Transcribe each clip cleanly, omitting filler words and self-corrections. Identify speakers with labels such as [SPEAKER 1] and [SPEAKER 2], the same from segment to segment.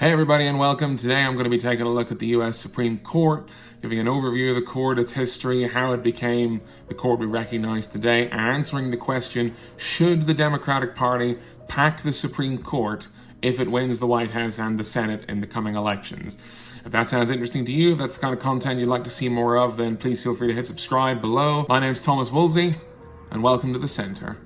[SPEAKER 1] Hey everybody and welcome. Today I'm going to be taking a look at the US Supreme Court, giving an overview of the court, its history, how it became the court we recognize today, and answering the question, should the Democratic Party pack the Supreme Court if it wins the White House and the Senate in the coming elections? If that sounds interesting to you, if that's the kind of content you'd like to see more of, then please feel free to hit subscribe below. My name's Thomas Woolsey, and welcome to the Center.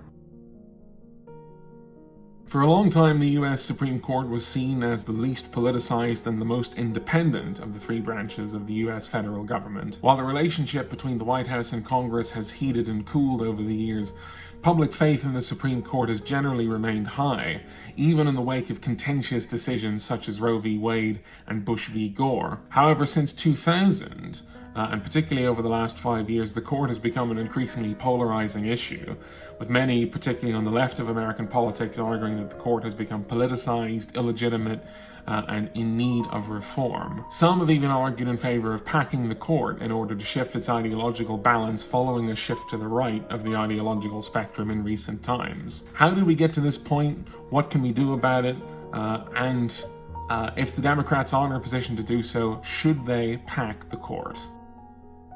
[SPEAKER 1] For a long time, the US Supreme Court was seen as the least politicized and the most independent of the three branches of the US federal government. While the relationship between the White House and Congress has heated and cooled over the years, public faith in the Supreme Court has generally remained high, even in the wake of contentious decisions such as Roe v. Wade and Bush v. Gore. However, since 2000, and particularly over the last 5 years, the court has become an increasingly polarizing issue, with many, particularly on the left of American politics, arguing that the court has become politicized, illegitimate, and in need of reform. Some have even argued in favor of packing the court in order to shift its ideological balance following a shift to the right of the ideological spectrum in recent times. How did we get to this point? What can we do about it? If the Democrats are in a position to do so, should they pack the court?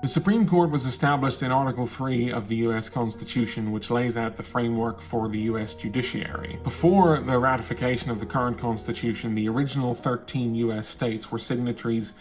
[SPEAKER 1] The Supreme Court was established in Article 3 of the US Constitution, which lays out the framework for the US judiciary. Before the ratification of the current Constitution, the original 13 US states were signatories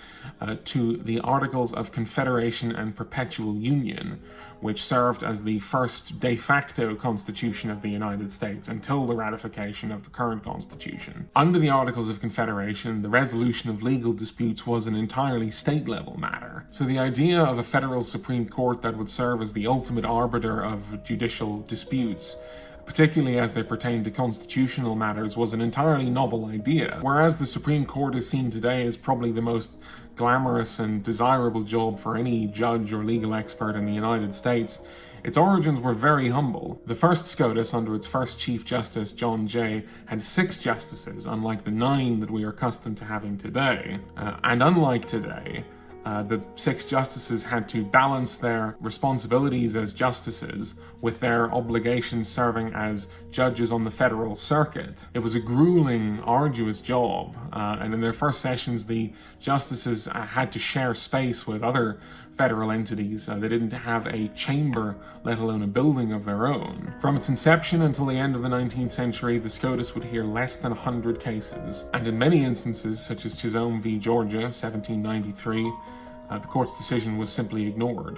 [SPEAKER 1] to the Articles of Confederation and Perpetual Union, which served as the first de facto Constitution of the United States until the ratification of the current Constitution. Under the Articles of Confederation, the resolution of legal disputes was an entirely state-level matter. So the idea of a federal Supreme Court that would serve as the ultimate arbiter of judicial disputes, particularly as they pertain to constitutional matters, was an entirely novel idea. Whereas the Supreme Court is seen today as probably the most glamorous and desirable job for any judge or legal expert in the United States, its origins were very humble. The first SCOTUS, under its first Chief Justice, John Jay, had 6 justices, unlike the 9 that we are accustomed to having today. And unlike today, the 6 justices had to balance their responsibilities as justices with their obligations serving as judges on the federal circuit. It was a grueling, arduous job, and in their first sessions, the justices had to share space with other federal entities. They didn't have a chamber, let alone a building of their own. From its inception until the end of the 19th century, the SCOTUS would hear less than 100 cases, and in many instances, such as Chisholm v. Georgia, 1793, the court's decision was simply ignored.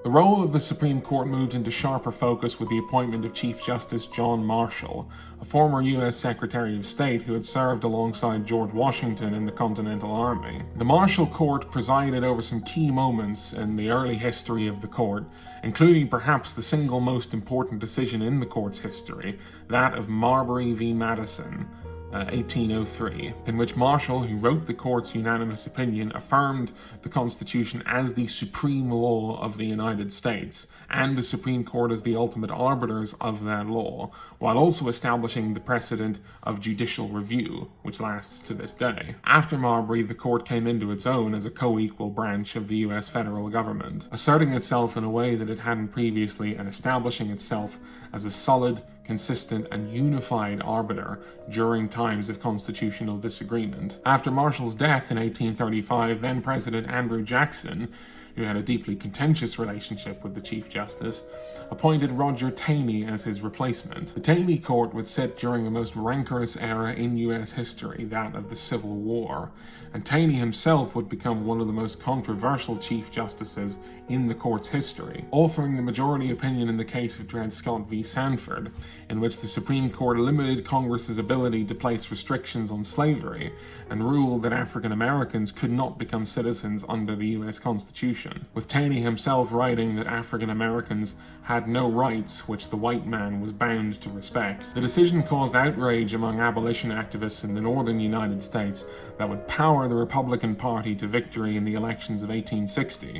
[SPEAKER 1] The role of the Supreme Court moved into sharper focus with the appointment of Chief Justice John Marshall, a former U.S. Secretary of State who had served alongside George Washington in the Continental Army. The Marshall Court presided over some key moments in the early history of the court, including perhaps the single most important decision in the court's history, that of Marbury v. Madison, 1803, in which Marshall, who wrote the court's unanimous opinion, affirmed the Constitution as the supreme law of the United States, and the Supreme Court as the ultimate arbiters of that law, while also establishing the precedent of judicial review, which lasts to this day. After Marbury, the court came into its own as a co-equal branch of the US federal government, asserting itself in a way that it hadn't previously and establishing itself as a solid, consistent, and unified arbiter during times of constitutional disagreement. After Marshall's death in 1835, then President Andrew Jackson, who had a deeply contentious relationship with the Chief Justice, appointed Roger Taney as his replacement. The Taney Court would sit during the most rancorous era in US history, that of the Civil War, and Taney himself would become one of the most controversial Chief Justices in the court's history, authoring the majority opinion in the case of Dred Scott v. Sanford, in which the Supreme Court limited Congress's ability to place restrictions on slavery and ruled that African Americans could not become citizens under the US Constitution, with Taney himself writing that African Americans had no rights which the white man was bound to respect. The decision caused outrage among abolition activists in the northern United States that would power the Republican Party to victory in the elections of 1860.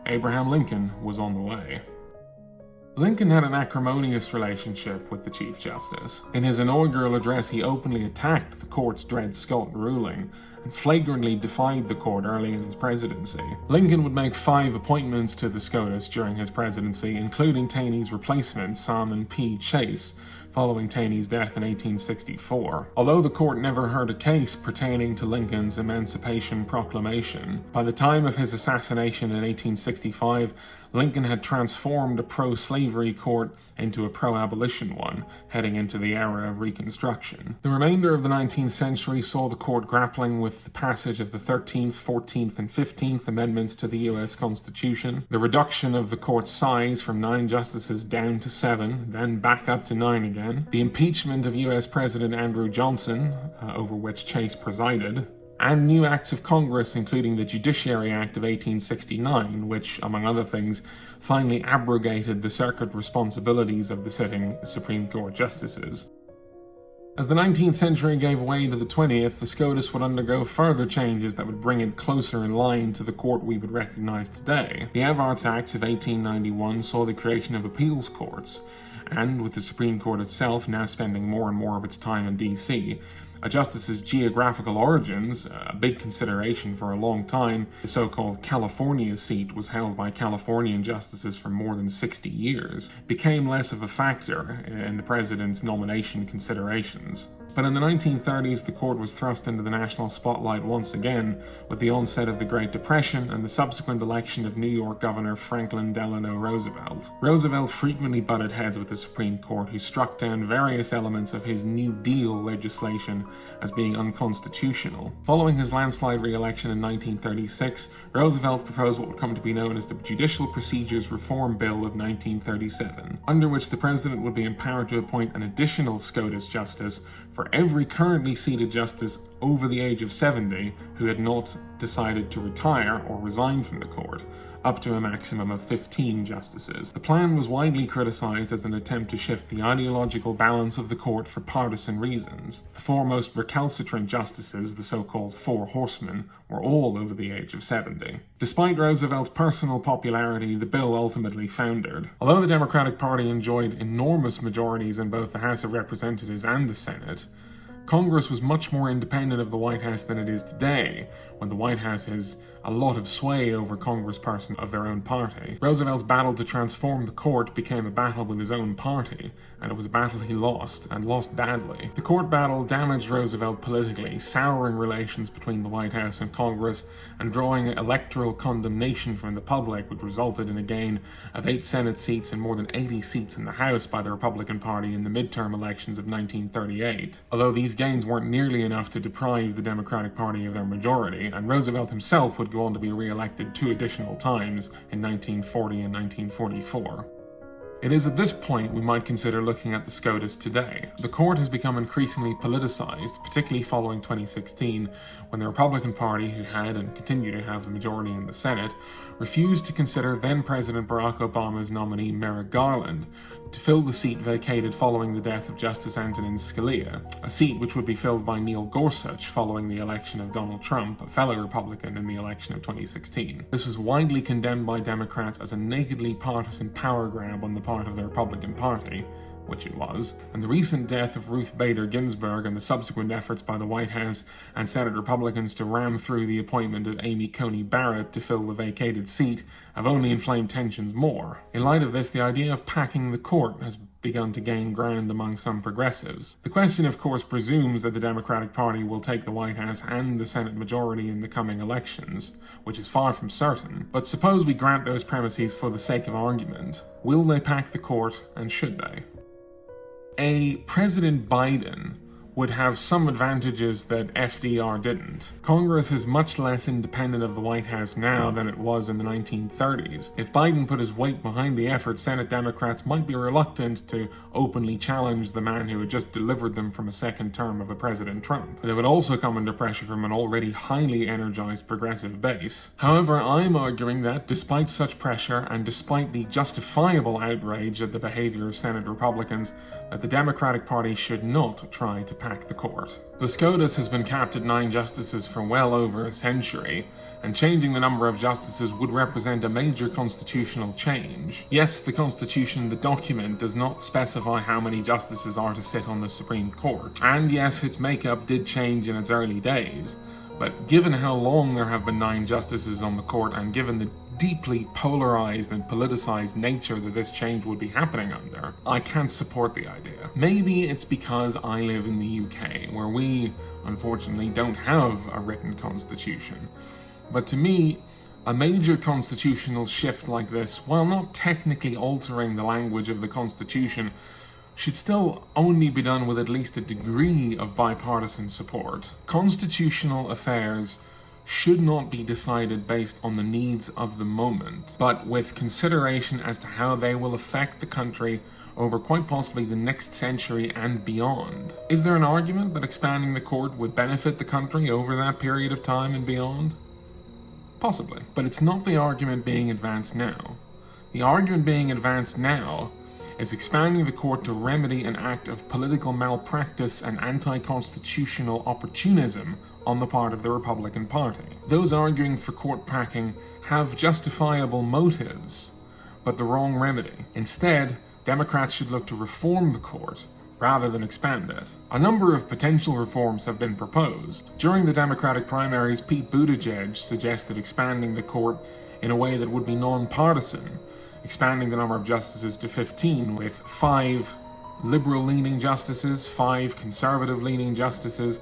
[SPEAKER 1] Abraham Lincoln was on the way. Lincoln had an acrimonious relationship with the Chief Justice. In his inaugural address, he openly attacked the court's Dred Scott ruling and flagrantly defied the court early in his presidency. Lincoln would make 5 appointments to the SCOTUS during his presidency, including Taney's replacement, Salmon P. Chase, following Taney's death in 1864. Although the court never heard a case pertaining to Lincoln's Emancipation Proclamation, by the time of his assassination in 1865, Lincoln had transformed a pro-slavery court into a pro-abolition one, heading into the era of Reconstruction. The remainder of the 19th century saw the court grappling with the passage of the 13th, 14th, and 15th Amendments to the U.S. Constitution, the reduction of the court's size from 9 justices down to 7, then back up to 9 again, the impeachment of U.S. President Andrew Johnson, over which Chase presided, and new acts of Congress, including the Judiciary Act of 1869, which, among other things, finally abrogated the circuit responsibilities of the sitting Supreme Court justices. As the 19th century gave way to the 20th, the SCOTUS would undergo further changes that would bring it closer in line to the court we would recognize today. The Evarts Acts of 1891 saw the creation of appeals courts, and with the Supreme Court itself now spending more and more of its time in D.C., a justice's geographical origins, a big consideration for a long time, the so-called California seat was held by Californian justices for more than 60 years, became less of a factor in the president's nomination considerations. But in the 1930s, the court was thrust into the national spotlight once again with the onset of the Great Depression and the subsequent election of New York Governor Franklin Delano Roosevelt. Roosevelt frequently butted heads with the Supreme Court, who struck down various elements of his New Deal legislation as being unconstitutional. Following his landslide re-election in 1936, Roosevelt proposed what would come to be known as the Judicial Procedures Reform Bill of 1937, under which the president would be empowered to appoint an additional SCOTUS justice for every currently seated justice over the age of 70 who had not decided to retire or resign from the court, up to a maximum of 15 justices. The plan was widely criticized as an attempt to shift the ideological balance of the court for partisan reasons. The 4 most recalcitrant justices, the so-called 4 horsemen, were all over the age of 70. Despite Roosevelt's personal popularity, the bill ultimately foundered. Although the Democratic Party enjoyed enormous majorities in both the House of Representatives and the Senate, Congress was much more independent of the White House than it is today, when the White House has a lot of sway over congresspersons of their own party. Roosevelt's battle to transform the court became a battle with his own party, and it was a battle he lost, and lost badly. The court battle damaged Roosevelt politically, souring relations between the White House and Congress, and drawing electoral condemnation from the public, which resulted in a gain of 8 Senate seats and more than 80 seats in the House by the Republican Party in the midterm elections of 1938. Although these gains weren't nearly enough to deprive the Democratic Party of their majority, and Roosevelt himself would go on to be re-elected 2 additional times in 1940 and 1944. It is at this point we might consider looking at the SCOTUS today. The court has become increasingly politicized, particularly following 2016, when the Republican Party, who had and continue to have the majority in the Senate, refused to consider then-President Barack Obama's nominee Merrick Garland to fill the seat vacated following the death of Justice Antonin Scalia, a seat which would be filled by Neil Gorsuch following the election of Donald Trump, a fellow Republican, in the election of 2016. This was widely condemned by Democrats as a nakedly partisan power grab on the part of the Republican Party, which it was, and the recent death of Ruth Bader Ginsburg and the subsequent efforts by the White House and Senate Republicans to ram through the appointment of Amy Coney Barrett to fill the vacated seat have only inflamed tensions more. In light of this, the idea of packing the court has begun to gain ground among some progressives. The question, of course, presumes that the Democratic Party will take the White House and the Senate majority in the coming elections, which is far from certain. But suppose we grant those premises for the sake of argument. Will they pack the court, and should they? A President Biden would have some advantages that FDR didn't. Congress is much less independent of the White House now than it was in the 1930s. If Biden put his weight behind the effort, Senate Democrats might be reluctant to openly challenge the man who had just delivered them from a second term of a President Trump. They would also come under pressure from an already highly energized progressive base. However, I'm arguing that, despite such pressure and despite the justifiable outrage at the behavior of Senate Republicans, that the Democratic Party should not try to pack the court. The SCOTUS has been capped at 9 justices for well over a century, and changing the number of justices would represent a major constitutional change. Yes, the Constitution, the document, does not specify how many justices are to sit on the Supreme Court, and yes, its makeup did change in its early days, but given how long there have been 9 justices on the court, and given the deeply polarized and politicized nature that this change would be happening under, I can't support the idea. Maybe it's because I live in the UK, where we, unfortunately, don't have a written constitution. But to me, a major constitutional shift like this, while not technically altering the language of the Constitution, should still only be done with at least a degree of bipartisan support. Constitutional affairs should not be decided based on the needs of the moment, but with consideration as to how they will affect the country over quite possibly the next century and beyond. Is there an argument that expanding the court would benefit the country over that period of time and beyond? Possibly, but it's not the argument being advanced now. The argument being advanced now is expanding the court to remedy an act of political malpractice and anti-constitutional opportunism on the part of the Republican Party. Those arguing for court packing have justifiable motives, but the wrong remedy. Instead, Democrats should look to reform the court rather than expand it. A number of potential reforms have been proposed. During the Democratic primaries, Pete Buttigieg suggested expanding the court in a way that would be non-partisan, expanding the number of justices to 15, with 5 liberal-leaning justices, 5 conservative-leaning justices,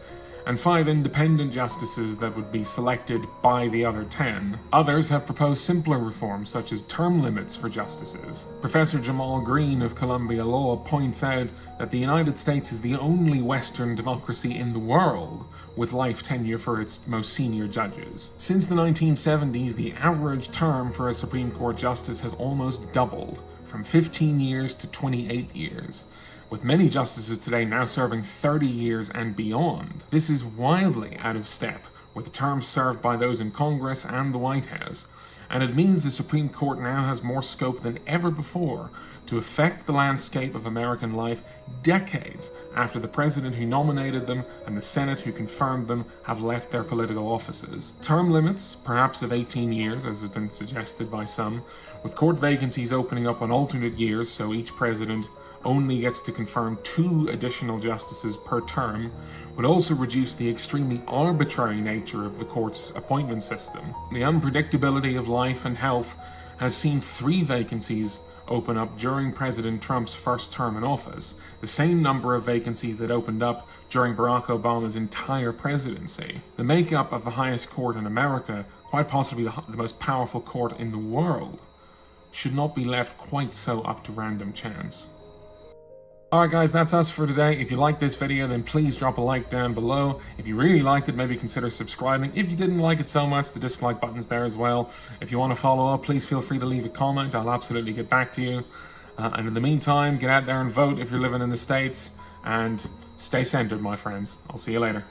[SPEAKER 1] and 5 independent justices that would be selected by the other 10. Others have proposed simpler reforms, such as term limits for justices. Professor Jamal Green of Columbia Law points out that the United States is the only Western democracy in the world with life tenure for its most senior judges. Since the 1970s, the average term for a Supreme Court justice has almost doubled, from 15 years to 28 years. With many justices today now serving 30 years and beyond. This is wildly out of step with the terms served by those in Congress and the White House, and it means the Supreme Court now has more scope than ever before to affect the landscape of American life decades after the president who nominated them and the Senate who confirmed them have left their political offices. Term limits, perhaps of 18 years, as has been suggested by some, with court vacancies opening up on alternate years, so each president only gets to confirm 2 additional justices per term, would also reduce the extremely arbitrary nature of the court's appointment system. The unpredictability of life and health has seen 3 vacancies open up during President Trump's first term in office, the same number of vacancies that opened up during Barack Obama's entire presidency. The makeup of the highest court in America, quite possibly the most powerful court in the world, should not be left quite so up to random chance. Alright guys, that's us for today. If you liked this video, then please drop a like down below. If you really liked it, maybe consider subscribing. If you didn't like it so much, the dislike button's there as well. If you want to follow up, please feel free to leave a comment. I'll absolutely get back to you. And in the meantime, get out there and vote if you're living in the States. And stay centered, my friends. I'll see you later.